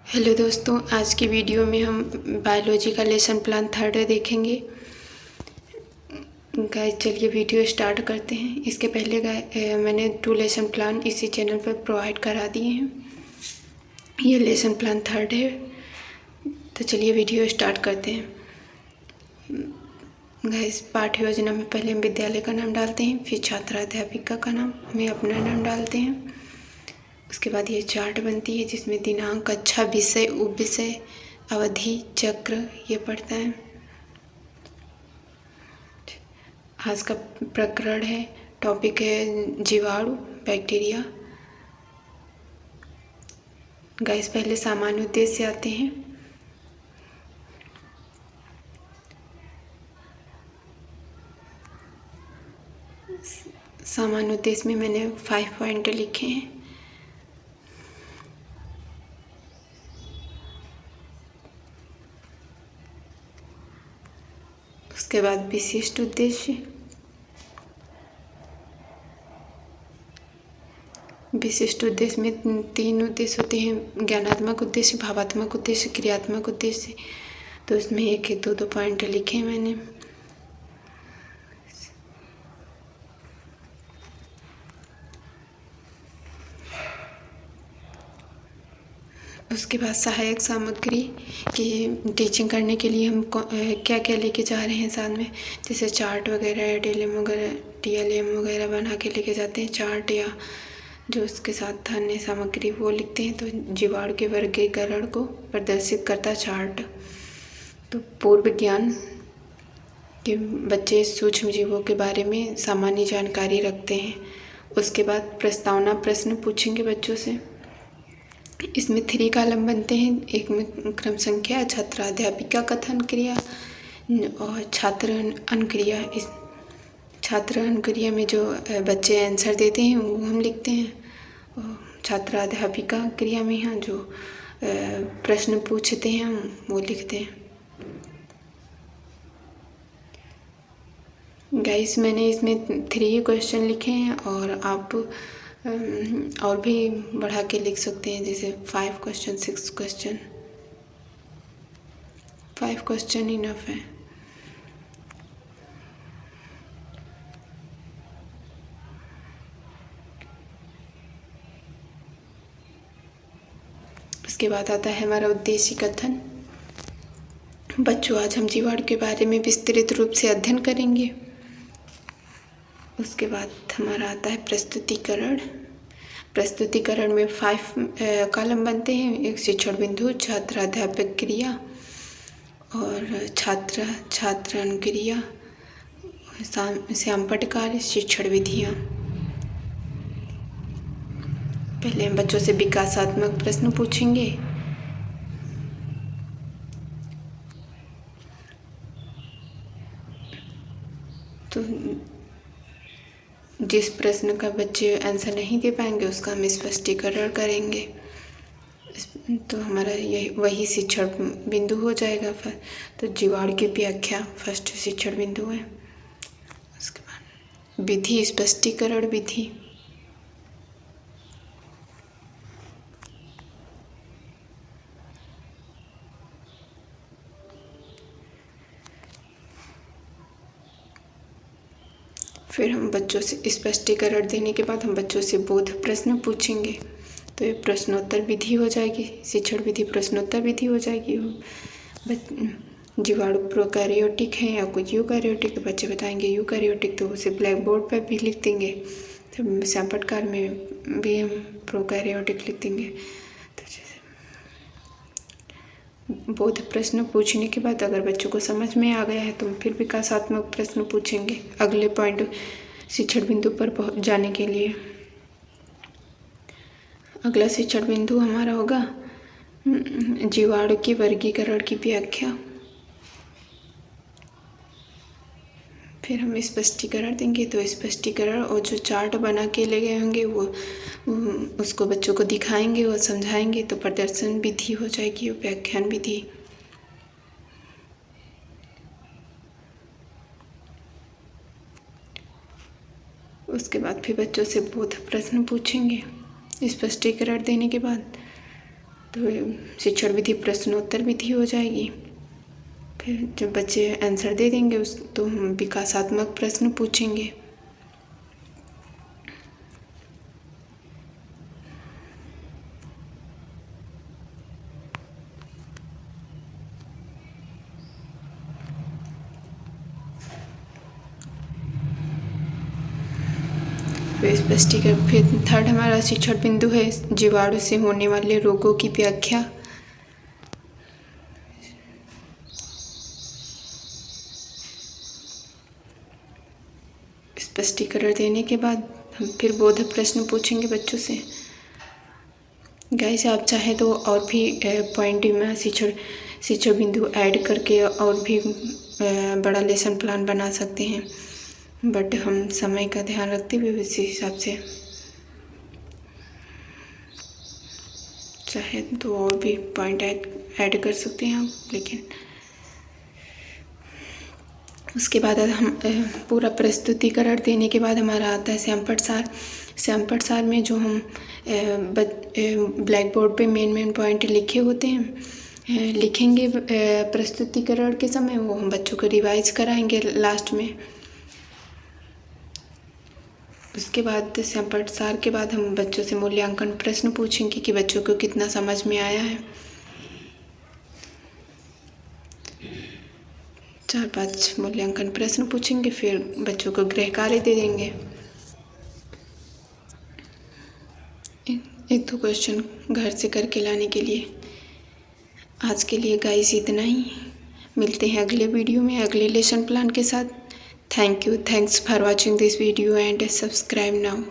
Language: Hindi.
हेलो दोस्तों, आज की वीडियो में हम बायोलॉजी का लेसन प्लान 3 देखेंगे। गाइस चलिए वीडियो स्टार्ट करते हैं। इसके पहले मैंने 2 लेसन प्लान इसी चैनल पर प्रोवाइड करा दिए हैं। ये लेसन प्लान 3 है, तो चलिए वीडियो स्टार्ट करते हैं। गाइस पाठ्य योजना में पहले हम विद्यालय का नाम डालते हैं, फिर छात्रा अध्यापिका का नाम, हमें अपना नाम डालते हैं। उसके बाद ये चार्ट बनती है जिसमें दिनांक, कक्षा, विषय, उपविषय, अवधि, चक्र ये पढ़ता है। आज का प्रकरण है, टॉपिक है जीवाणु, बैक्टीरिया। गाइस पहले सामान्य उद्देश्य आते हैं। सामान्य उद्देश्य में मैंने 5 पॉइंट लिखे हैं। उसके बाद विशिष्ट उद्देश्य, विशिष्ट उद्देश्य में 3 उद्देश्य होते हैं, ज्ञानात्मक उद्देश्य, भावात्मक उद्देश्य, क्रियात्मक उद्देश्य। तो इसमें 1-1, 2-2 पॉइंट लिखे हैं मैंने। उसके बाद सहायक सामग्री की टीचिंग करने के लिए हम क्या क्या लेके जा रहे हैं साथ में, जैसे चार्ट वगैरह, TLM वगैरह बना के लेके जाते हैं। चार्ट या जो उसके साथ अन्य सामग्री वो लिखते हैं। तो जीवाणु के वर्गीकरण को प्रदर्शित करता चार्ट। तो पूर्व ज्ञान कि बच्चे सूक्ष्म जीवों के बारे में सामान्य जानकारी रखते हैं। उसके बाद प्रस्तावना प्रश्न पूछेंगे बच्चों से। इसमें 3 कॉलम बनते हैं। एक में क्रम संख्या, छात्रा अध्यापिका कथन क्रिया और छात्र अनुक्रिया। इस छात्र अनुक्रिया में जो बच्चे आंसर देते हैं वो हम लिखते हैं, और छात्रा अध्यापिका क्रिया में यहाँ जो प्रश्न पूछते हैं हम वो लिखते हैं। गाइस मैंने इसमें 3 क्वेश्चन लिखे हैं, और आप और भी बढ़ा के लिख सकते हैं, जैसे 5 क्वेश्चन, 6 क्वेश्चन। 5 क्वेश्चन इनफ है। उसके बाद आता है हमारा उद्देश्य कथन। बच्चों, आज हम जीवाणु के बारे में विस्तृत रूप से अध्ययन करेंगे। उसके बाद हमारा आता है प्रस्तुतिकरण। प्रस्तुतिकरण में 5 कॉलम बनते हैं। एक शिक्षण बिंदु, छात्र अध्यापक क्रिया और छात्र अनुक्रिया, श्यामपट्ट कार्य, शिक्षण विधियाँ। पहले हम बच्चों से विकासात्मक प्रश्न पूछेंगे। तो जिस प्रश्न का बच्चे आंसर नहीं दे पाएंगे उसका हम स्पष्टीकरण करेंगे। तो हमारा यही वही शिक्षण बिंदु हो जाएगा। तो जीवाणु की व्याख्या फर्स्ट शिक्षण बिंदु है। उसके बाद विधि, स्पष्टीकरण विधि। फिर हम बच्चों से स्पष्टीकरण देने के बाद हम बच्चों से बोध प्रश्न पूछेंगे। तो ये प्रश्नोत्तर विधि हो जाएगी, शिक्षण विधि प्रश्नोत्तर विधि हो जाएगी। जीवाणु प्रोकैरियोटिक है या कुछ यूकैरियोटिक, बच्चे बताएंगे यूकैरियोटिक, तो उसे ब्लैक बोर्ड पर भी लिख देंगे। तो श्यामपट्टकार में भी हम प्रोकैरियोटिक लिख देंगे। तो बोध प्रश्न पूछने के बाद अगर बच्चों को समझ में आ गया है तो फिर विकासात्मक प्रश्न पूछेंगे अगले पॉइंट शिक्षण बिंदु पर जाने के लिए। अगला शिक्षण बिंदु हमारा होगा जीवाणु के वर्गीकरण की व्याख्या। फिर हम स्पष्टीकरण देंगे। तो स्पष्टीकरण और जो चार्ट बना के ले गए होंगे वो उसको बच्चों को दिखाएंगे और समझाएंगे। तो प्रदर्शन विधि हो जाएगी, व्याख्यान विधि। उसके बाद फिर बच्चों से बोध प्रश्न पूछेंगे स्पष्टीकरण देने के बाद। तो शिक्षण विधि प्रश्नोत्तर विधि हो जाएगी। फिर जब बच्चे आंसर दे देंगे तो हम विकासात्मक प्रश्न पूछेंगे। स्पष्टीकरण। फिर थर्ड हमारा शिक्षण बिंदु है जीवाणु से होने वाले रोगों की व्याख्या। स्पष्टीकरण देने के बाद हम फिर बोधक प्रश्न पूछेंगे बच्चों से। गाइस आप चाहे तो और भी पॉइंट में शिक्षण बिंदु ऐड करके और भी बड़ा लेसन प्लान बना सकते हैं, बट हम समय का ध्यान रखते हुए इसी हिसाब से चाहे तो और भी पॉइंट ऐड कर सकते हैं हम। लेकिन उसके बाद हम पूरा प्रस्तुतिकरण देने के बाद हमारा आता है श्यामपट्ट सार। श्यामपट्ट सार में जो हम ब्लैक बोर्ड पे मेन पॉइंट लिखे होते हैं लिखेंगे प्रस्तुतिकरण के समय, वो हम बच्चों को रिवाइज कराएंगे लास्ट में। उसके बाद श्यामपट्ट सार के बाद हम बच्चों से मूल्यांकन प्रश्न पूछेंगे कि बच्चों को कितना समझ में आया है। 4-5 मूल्यांकन प्रश्न पूछेंगे, फिर बच्चों को गृह कार्य दे देंगे। 1-2 क्वेश्चन घर से करके लाने के लिए। आज के लिए गाइस इतना ही। मिलते हैं अगले वीडियो में अगले लेसन प्लान के साथ। Thank you. Thanks for watching this video and subscribe now.